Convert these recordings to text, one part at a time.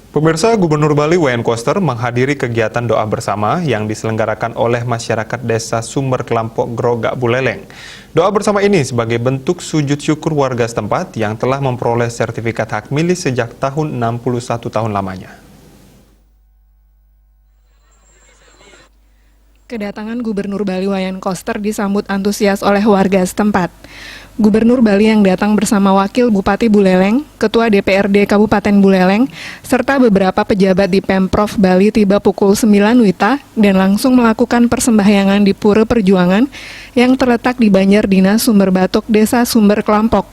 Pemirsa, Gubernur Bali Wayan Koster menghadiri kegiatan doa bersama yang diselenggarakan oleh masyarakat desa Sumber Kelampok Grogak Buleleng. Doa bersama ini sebagai bentuk sujud syukur warga setempat yang telah memperoleh sertifikat hak milik sejak tahun 61 tahun lamanya. Kedatangan Gubernur Bali Wayan Koster disambut antusias oleh warga setempat. Gubernur Bali yang datang bersama Wakil Bupati Buleleng, Ketua DPRD Kabupaten Buleleng, serta beberapa pejabat di Pemprov Bali tiba pukul 9 WITA dan langsung melakukan persembahyangan di Pura Perjuangan yang terletak di Banjar Dinas Sumber Batok, Desa Sumber Kelampok.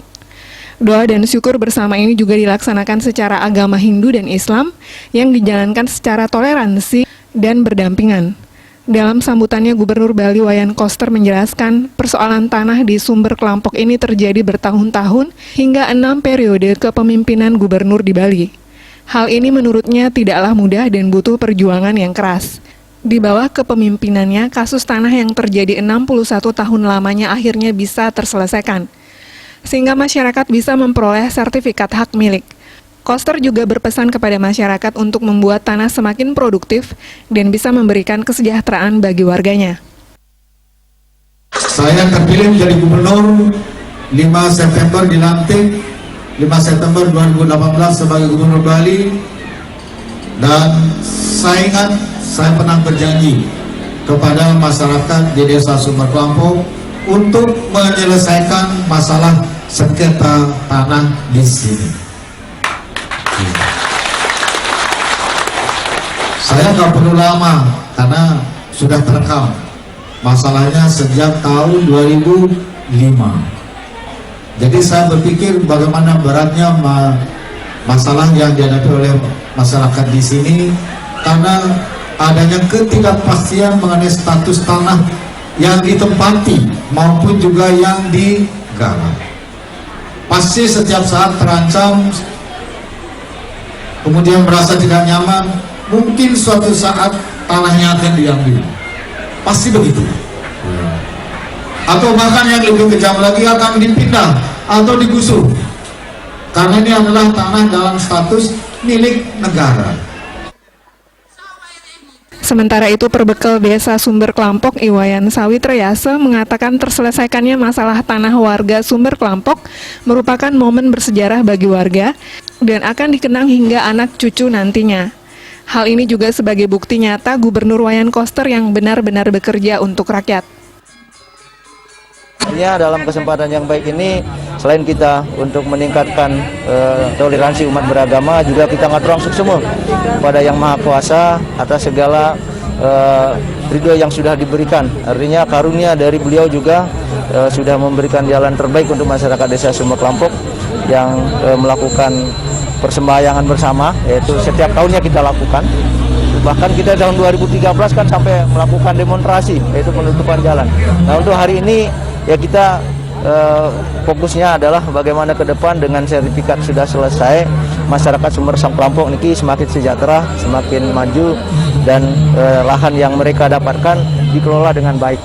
Doa dan syukur bersama ini juga dilaksanakan secara agama Hindu dan Islam yang dijalankan secara toleransi dan berdampingan. Dalam sambutannya, Gubernur Bali Wayan Koster menjelaskan persoalan tanah di Sumber Kelampok ini terjadi bertahun-tahun hingga 6 periode kepemimpinan gubernur di Bali. Hal ini menurutnya tidaklah mudah dan butuh perjuangan yang keras. Di bawah kepemimpinannya, kasus tanah yang terjadi 61 tahun lamanya akhirnya bisa terselesaikan, sehingga masyarakat bisa memperoleh sertifikat hak milik. Koster juga berpesan kepada masyarakat untuk membuat tanah semakin produktif dan bisa memberikan kesejahteraan bagi warganya. Saya terpilih menjadi gubernur 5 September dilantik 5 September 2018 sebagai gubernur Bali, dan saya ingat saya pernah berjanji kepada masyarakat di Desa Sumber Kelampok untuk menyelesaikan masalah sengketa tanah di sini. Saya nggak perlu lama karena sudah terekam masalahnya sejak tahun 2005. Jadi saya berpikir bagaimana beratnya masalah yang dihadapi oleh masyarakat di sini karena adanya ketidakpastian mengenai status tanah yang ditempati maupun juga yang digarap. Pasti setiap saat terancam, kemudian merasa tidak nyaman, mungkin suatu saat tanahnya akan diambil. Pasti begitu. Atau bahkan yang lebih kejam lagi akan dipindah atau digusur. Karena ini adalah tanah dalam status milik negara. Sementara itu, Perbekal Desa Sumber Kelampok Iwayan Sawitrayasa mengatakan terselesaikannya masalah tanah warga Sumber Kelampok merupakan momen bersejarah bagi warga dan akan dikenang hingga anak cucu nantinya. Hal ini juga sebagai bukti nyata Gubernur Wayan Koster yang benar-benar bekerja untuk rakyat. Dalam kesempatan yang baik ini, selain kita untuk meningkatkan toleransi umat beragama, juga kita ngatur langsung semua pada Yang Maha Kuasa atas segala ridho yang sudah diberikan. Artinya karunia dari beliau juga sudah memberikan jalan terbaik untuk masyarakat Desa Sumber Kelampok yang melakukan persembahyangan bersama, yaitu setiap tahunnya kita lakukan. Bahkan kita tahun 2013 kan sampai melakukan demonstrasi, yaitu penutupan jalan. Nah, untuk hari ini ya kita fokusnya adalah bagaimana ke depan dengan sertifikat sudah selesai, masyarakat Sumber Kelampok niki semakin sejahtera, semakin maju, dan lahan yang mereka dapatkan dikelola dengan baik.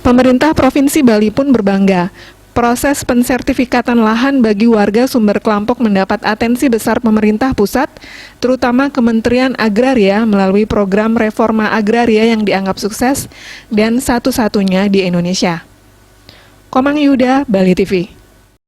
Pemerintah Provinsi Bali pun berbangga. Proses pensertifikatan lahan bagi warga Sumber Kelampok mendapat atensi besar pemerintah pusat, terutama Kementerian Agraria melalui program reforma agraria yang dianggap sukses dan satu-satunya di Indonesia. Komang Yuda, Bali TV.